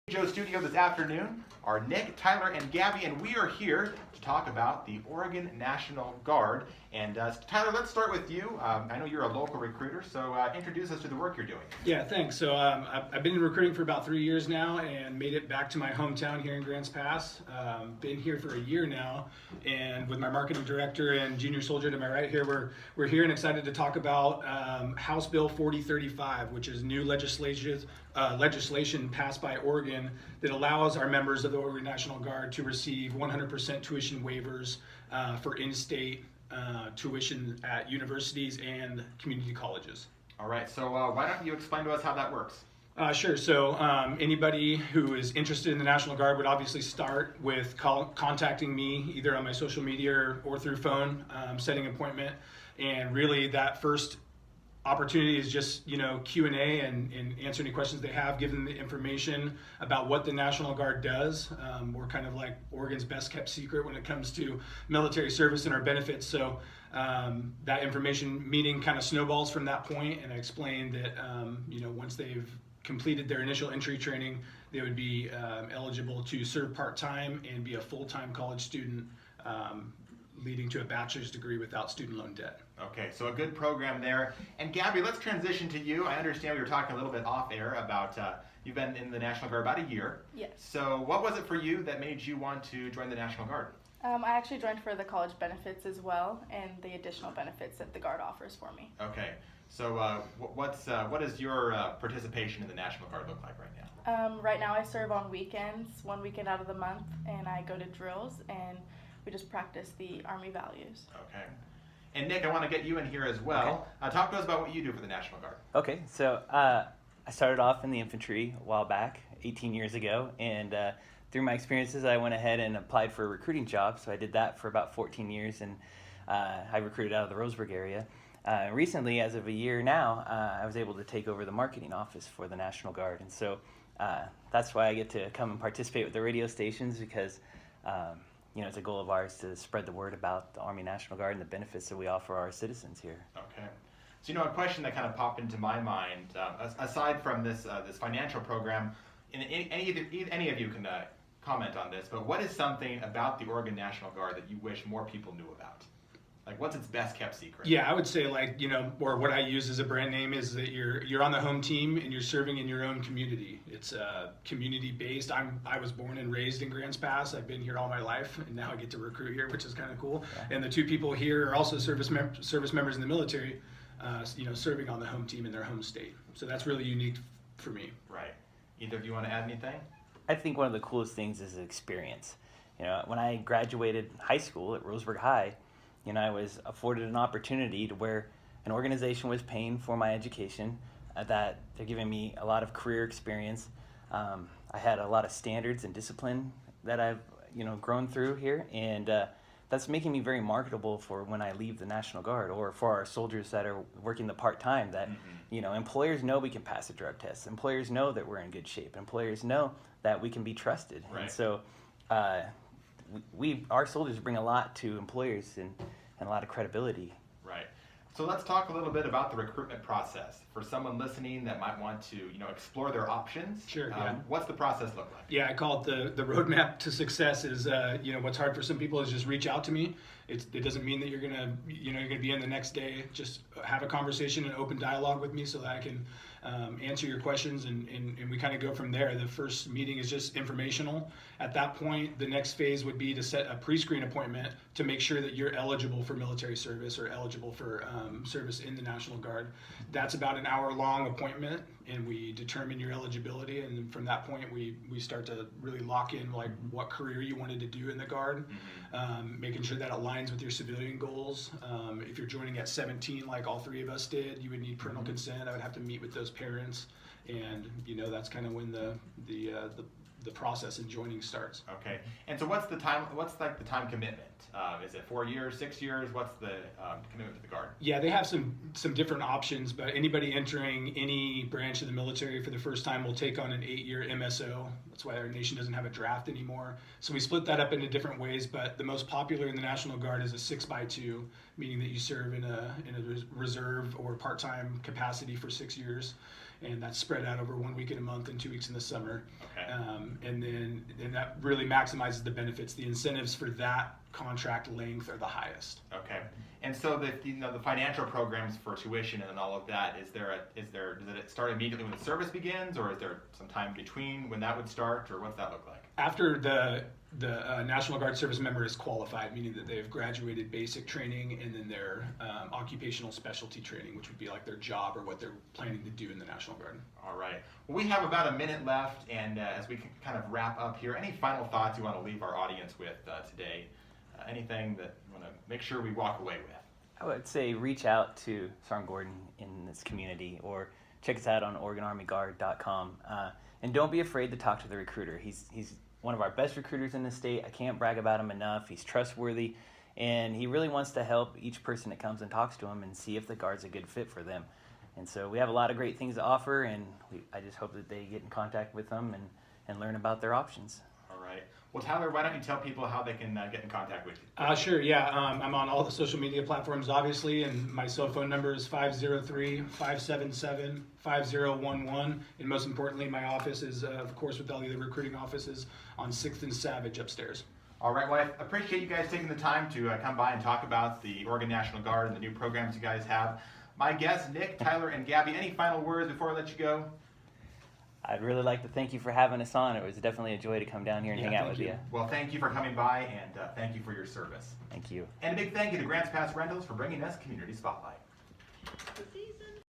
Joe Studio this afternoon are Nick, Tyler, and Gabby, and we are here to talk about the Oregon National Guard. And Tyler, let's start with you. I know you're a local recruiter, so introduce us to the work you're doing. Yeah, thanks. So I've been in recruiting for about 3 years now and made it back to my hometown here in Grants Pass. Been here for a year now, and with my marketing director and junior soldier to my right here, we're here and excited to talk about House Bill 4035, which is new legislation passed by Oregon that allows our members of the Oregon National Guard to receive 100% tuition waivers for in-state tuition at universities and community colleges. All right, so why don't you explain to us how that works? Sure. So anybody who is interested in the National Guard would obviously start with contacting me either on my social media or through phone, setting an appointment. And really that first opportunity is just, Q&A and answer any questions they have, give them the information about what the National Guard does. We're kind of like Oregon's best kept secret when it comes to military service and our benefits. So that information meeting kind of snowballs from that point, and I explained that, once they've completed their initial entry training, they would be eligible to serve part-time and be a full-time college student, leading to a bachelor's degree without student loan debt. Okay, so a good program there. And Gabby, let's transition to you. I understand we were talking a little bit off air about you've been in the National Guard about a year. Yes. So what was it for you that made you want to join the National Guard? I actually joined for the college benefits as well, and the additional benefits that the Guard offers for me. Okay, so what does your participation in the National Guard look like right now? Right now I serve on weekends, one weekend out of the month, and I go to drills, and we just practice the Army values. Okay. And Nick, I want to get you in here as well. Okay. Talk to us about what you do for the National Guard. Okay, so I started off in the infantry a while back, 18 years ago, and through my experiences I went ahead and applied for a recruiting job. So I did that for about 14 years, and I recruited out of the Roseburg area. Recently, as of a year now, I was able to take over the marketing office for the National Guard, and so that's why I get to come and participate with the radio stations, because it's a goal of ours to spread the word about the Army National Guard and the benefits that we offer our citizens here. Okay. So, a question that kind of popped into my mind, aside from this financial program, and any of you can comment on this, but what is something about the Oregon National Guard that you wish more people knew about? Like, what's its best kept secret? Yeah, I would say or what I use as a brand name is that you're on the home team and you're serving in your own community. It's community based. I was born and raised in Grants Pass. I've been here all my life, and now I get to recruit here, which is kind of cool. Yeah. And the two people here are also service members in the military, serving on the home team in their home state. So that's really unique for me. Right. Either of you want to add anything? I think one of the coolest things is the experience. When I graduated high school at Roseburg High, I was afforded an opportunity to where an organization was paying for my education, that they're giving me a lot of career experience. I had a lot of standards and discipline that I've grown through here, and that's making me very marketable for when I leave the National Guard, or for our soldiers that are working the part-time, that employers know we can pass a drug test. Employers know that we're in good shape. Employers know that we can be trusted. Right. And so our soldiers bring a lot to employers and a lot of credibility. Right. So let's talk a little bit about the recruitment process for someone listening that might want to, explore their options. Sure. Yeah. What's the process look like? Yeah, I call it the roadmap to success. Is what's hard for some people is just reach out to me. It doesn't mean that you're gonna be in the next day. Just have a conversation and open dialogue with me so that I can answer your questions, and we kind of go from there. The first meeting is just informational. At that point, the next phase would be to set a pre-screen appointment to make sure that you're eligible for military service or eligible for service in the National Guard. That's about an hour-long appointment, and we determine your eligibility, and then from that point we start to really lock in what career you wanted to do in the Guard, making sure that aligns with your civilian goals. If you're joining at 17 like all three of us did, you would need parental consent. I would have to meet with those parents, and that's kind of when the process in joining starts. Okay. And so what's the time commitment? Is it 4 years, 6 years? What's the commitment to the Guard? Yeah, they have some different options, but anybody entering any branch of the military for the first time will take on an 8-year MSO. That's why our nation doesn't have a draft anymore. So we split that up into different ways, but the most popular in the National Guard is a 6x2, meaning that you serve in a reserve or part-time capacity for 6 years. and that's spread out over 1 week in a month and 2 weeks in the summer. Okay. And then that really maximizes the benefits. The incentives for that contract length are the highest. Okay. And so the financial programs for tuition and all of that, does it start immediately when the service begins, or is there some time between when that would start, or what's that look like? After the National Guard service member is qualified, meaning that they've graduated basic training and then their occupational specialty training, which would be like their job or what they're planning to do in the National Guard. All right. Well, we have about a minute left, and as we can kind of wrap up here, any final thoughts you want to leave our audience with today? Anything that you want to make sure we walk away with? I would say reach out to Sergeant Gordan in this community, or check us out on OregonArmyGuard.com. And don't be afraid to talk to the recruiter. He's one of our best recruiters in the state. I can't brag about him enough. He's trustworthy, and he really wants to help each person that comes and talks to him and see if the Guard's a good fit for them. And so we have a lot of great things to offer, and I just hope that they get in contact with them and learn about their options. All right. Well, Tyler, why don't you tell people how they can get in contact with you? Sure, yeah. I'm on all the social media platforms, obviously, and my cell phone number is 503-577-5011. And most importantly, my office is, of course, with all the other recruiting offices, on 6th and Savage upstairs. All right. Well, I appreciate you guys taking the time to come by and talk about the Oregon National Guard and the new programs you guys have. My guests, Nick, Tyler, and Gabby, any final words before I let you go? I'd really like to thank you for having us on. It was definitely a joy to come down here and hang out with you. Well, thank you for coming by, and thank you for your service. Thank you. And a big thank you to Grants Pass Rentals for bringing us Community Spotlight.